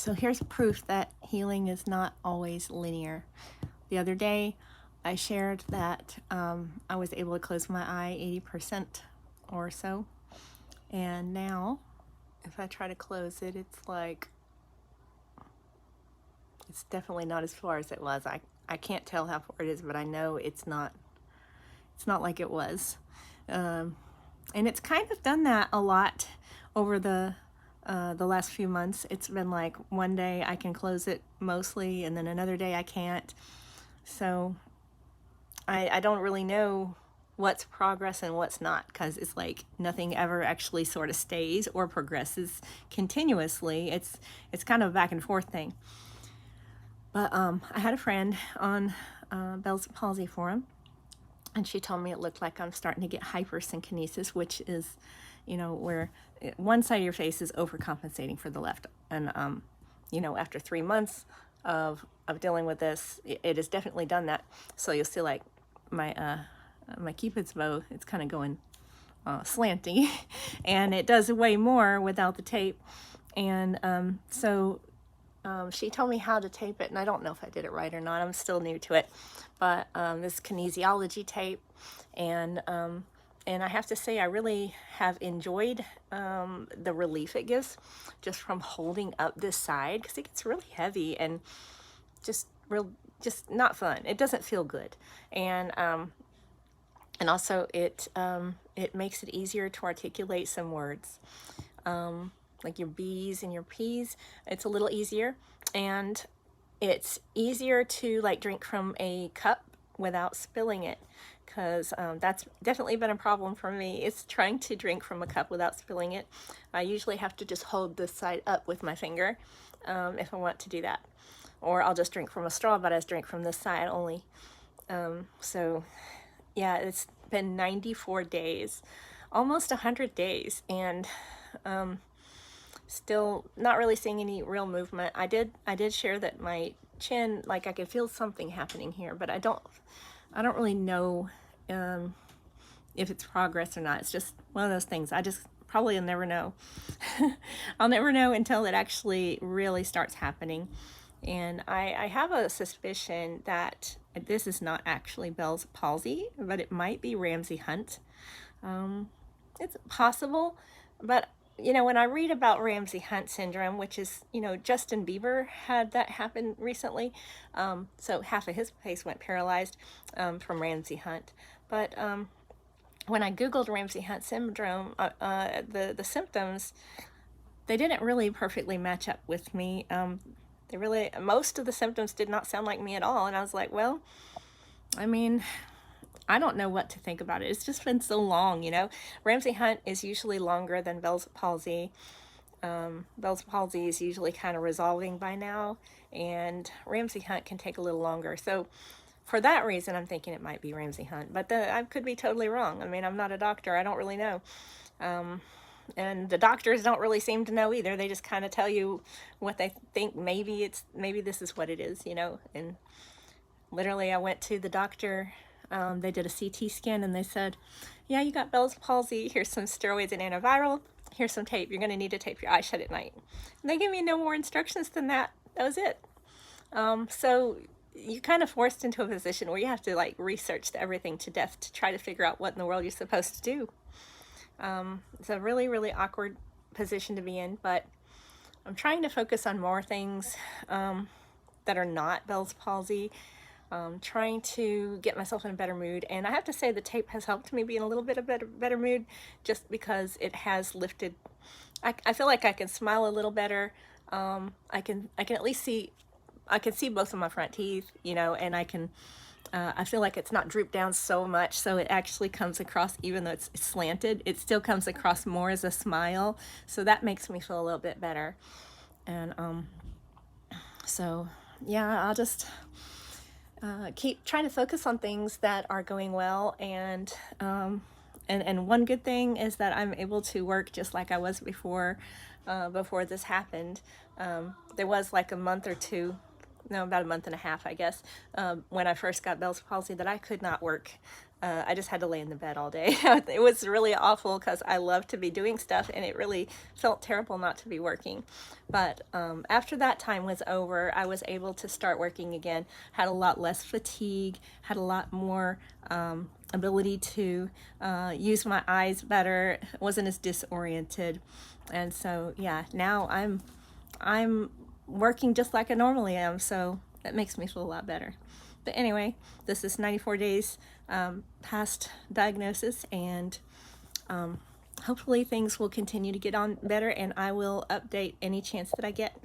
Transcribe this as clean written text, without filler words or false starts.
So here's proof that healing is not always linear. The other day, I shared that I was able to close my eye 80% or so. And now, if I try to close it, it's definitely not as far as it was. I can't tell how far it is, but I know it's not like it was. And it's kind of done that a lot over the last few months. It's been like one day I can close it mostly, and then another day I can't. So I don't really know what's progress and what's not, because it's like nothing ever actually sort of stays or progresses continuously. It's kind of a back and forth thing. But I had a friend on Bell's palsy forum, and she told me it looked like I'm starting to get hypersynkinesis, which is, where one side of your face is overcompensating for the left. And, after 3 months of dealing with this, it has definitely done that. So you'll see like my Cupid's bow, it's kind of going slanty, and it does way more without the tape. And she told me how to tape it, and I don't know if I did it right or not. I'm still new to it. But this kinesiology tape, and I have to say I really have enjoyed the relief it gives just from holding up this side, because it gets really heavy and just not fun. It doesn't feel good. And also it makes it easier to articulate some words. Like your B's and your P's, it's a little easier, and it's easier to like drink from a cup without spilling it, because that's definitely been a problem for me. It's trying to drink from a cup without spilling it. I usually have to just hold this side up with my finger if I want to do that, or I'll just drink from a straw, but I just drink from this side only. So yeah, it's been 94 days, almost 100 days, and still not really seeing any real movement. I did share that my chin, like I could feel something happening here, but I don't really know if it's progress or not. It's just one of those things. I just probably will never know. I'll never know until it actually really starts happening. And I have a suspicion that this is not actually Bell's palsy, but it might be Ramsay-Hunt. It's possible, but when I read about Ramsay-Hunt syndrome, which is, Justin Bieber had that happen recently. So half of his face went paralyzed from Ramsay-Hunt. But when I Googled Ramsay-Hunt syndrome, the symptoms, they didn't really perfectly match up with me. Most of the symptoms did not sound like me at all. And I was like, well, I mean, I don't know what to think about it. It's just been so long, Ramsay-Hunt is usually longer than Bell's palsy. Bell's palsy is usually kind of resolving by now, and Ramsay-Hunt can take a little longer. So for that reason, I'm thinking it might be Ramsay-Hunt, but I could be totally wrong. I mean, I'm not a doctor. I don't really know. And the doctors don't really seem to know either. They just kind of tell you what they think. Maybe this is what it is, and literally I went to the doctor. They did a CT scan, and they said, yeah, you got Bell's palsy. Here's some steroids and antiviral. Here's some tape. You're going to need to tape your eyes shut at night. And they gave me no more instructions than that. That was it. So you're kind of forced into a position where you have to like research everything to death to try to figure out what in the world you're supposed to do. It's a really, really awkward position to be in, but I'm trying to focus on more things that are not Bell's palsy. Trying to get myself in a better mood, and I have to say the tape has helped me be in a little bit of better mood, just because it has lifted. I feel like I can smile a little better. I can at least see. I can see both of my front teeth, and I can. I feel like it's not drooped down so much, so it actually comes across, even though it's slanted, it still comes across more as a smile. So that makes me feel a little bit better, and so yeah, I'll just. Keep trying to focus on things that are going well, and one good thing is that I'm able to work just like I was before this happened. There was like a month or two no, about a month and a half, I guess, when I first got Bell's palsy, that I could not work. I just had to lay in the bed all day. It was really awful because I love to be doing stuff, and it really felt terrible not to be working. But after that time was over, I was able to start working again, had a lot less fatigue, had a lot more ability to use my eyes better, wasn't as disoriented. And so, yeah, now I'm working just like I normally am, so that makes me feel a lot better. But anyway, this is 94 days past diagnosis, and hopefully things will continue to get on better, and I will update any chance that I get.